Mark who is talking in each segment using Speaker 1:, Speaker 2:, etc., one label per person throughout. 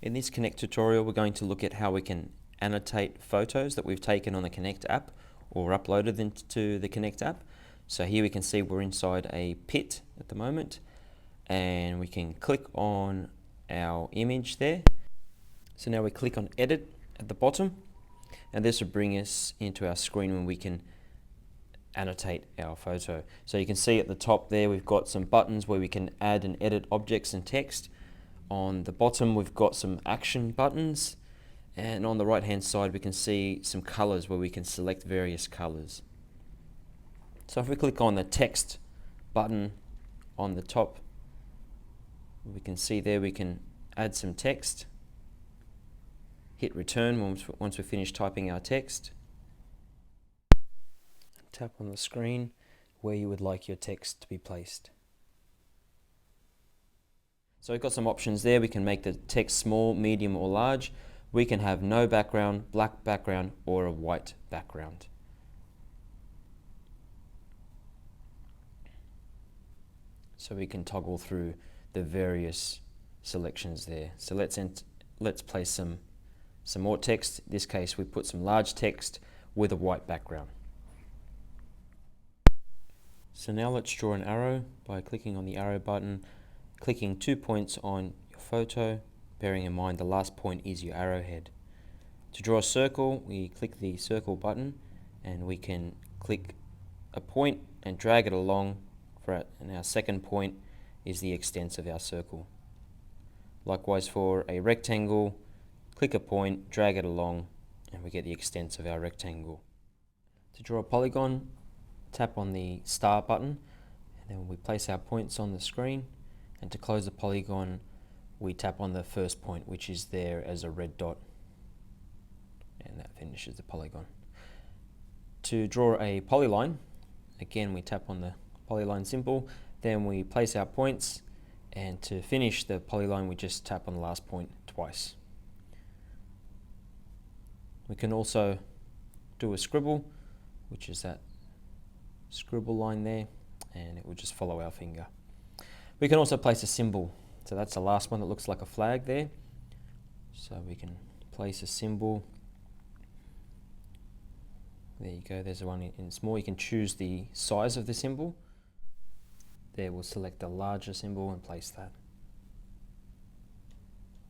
Speaker 1: In this Konekt tutorial, we're going to look at how we can annotate photos that we've taken on the Konekt app or uploaded into the Konekt app. So here we can see we're inside a pit at the moment, and we can click on our image there. So now we click on edit at the bottom, and this will bring us into our screen when we can annotate our photo. So you can see at the top there we've got some buttons where we can add and edit objects and text. On the bottom we've got some action buttons, and on the right hand side we can see some colors where we can select various colors. So if we click on the text button on the top, we can see there we can add some text. Hit return once we finish typing our text. Tap on the screen where you would like your text to be placed. So we've got some options there. We can make the text small, medium or large. We can have no background, black background or a white background. So we can toggle through the various selections there. So let's place some more text. In this case we put some large text with a white background. So now let's draw an arrow by clicking on the arrow button, clicking 2 points on your photo, bearing in mind the last point is your arrowhead. To draw a circle, we click the circle button and we can click a point and drag it along and our second point is the extent of our circle. Likewise for a rectangle, click a point, drag it along, and we get the extent of our rectangle. To draw a polygon, tap on the star button, and then we place our points on the screen, and to close the polygon we tap on the first point, which is there as a red dot, and that finishes the polygon. To draw a polyline, again we tap on the polyline symbol, then we place our points, and to finish the polyline we just tap on the last point twice. We can also do a scribble, which is that scribble line there, and it will just follow our finger. We can also place a symbol, so that's the last one that looks like a flag there. So we can place a symbol. There you go, there's one in small. You can choose the size of the symbol. There we'll select a larger symbol and place that.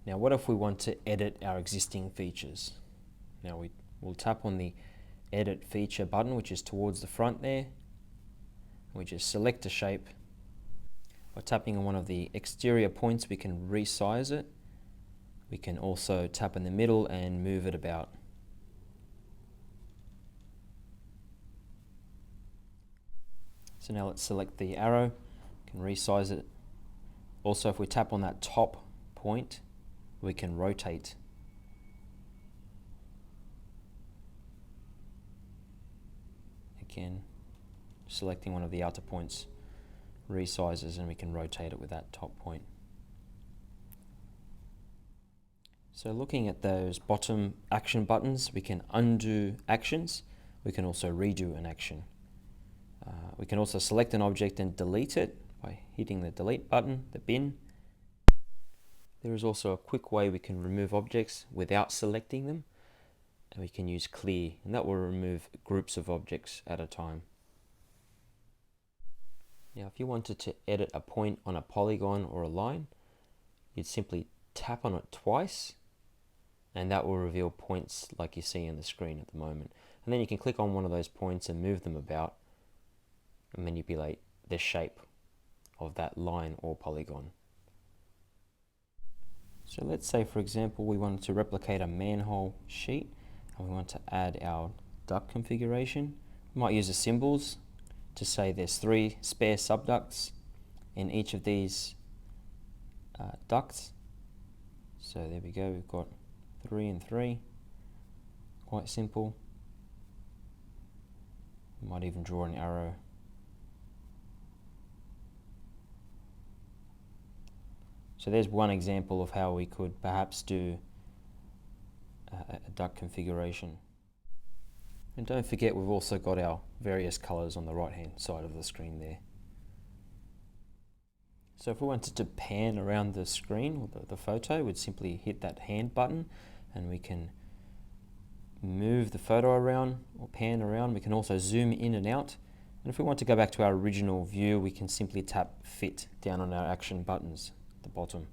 Speaker 1: Now what if we want to edit our existing features? Now we'll tap on the edit feature button, which is towards the front there. We just select a shape. By tapping on one of the exterior points we can resize it. We can also tap in the middle and move it about. So now let's select the arrow, we can resize it. Also if we tap on that top point we can rotate. Again, selecting one of the outer points resizes and we can rotate it with that top point. So looking at those bottom action buttons, we can undo actions. We can also redo an action. We can also select an object and delete it by hitting the delete button, the bin. There is also a quick way we can remove objects without selecting them. And we can use clear, and that will remove groups of objects at a time. Now if you wanted to edit a point on a polygon or a line, you'd simply tap on it twice and that will reveal points like you see on the screen at the moment. And then you can click on one of those points and move them about and manipulate the shape of that line or polygon. So let's say for example we wanted to replicate a manhole sheet and we want to add our duct configuration. We might use the symbols to say there's 3 spare subducts in each of these ducts. So there we go, we've got 3 and 3, quite simple. We might even draw an arrow. So there's one example of how we could perhaps do a duct configuration. And don't forget we've also got our various colors on the right hand side of the screen there. So if we wanted to pan around the screen or the photo, we'd simply hit that hand button and we can move the photo around or pan around. We can also zoom in and out. And if we want to go back to our original view, we can simply tap Fit down on our action buttons at the bottom.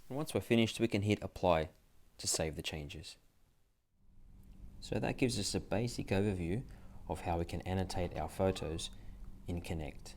Speaker 1: And once we're finished, we can hit Apply to save the changes. So that gives us a basic overview of how we can annotate our photos in Konect.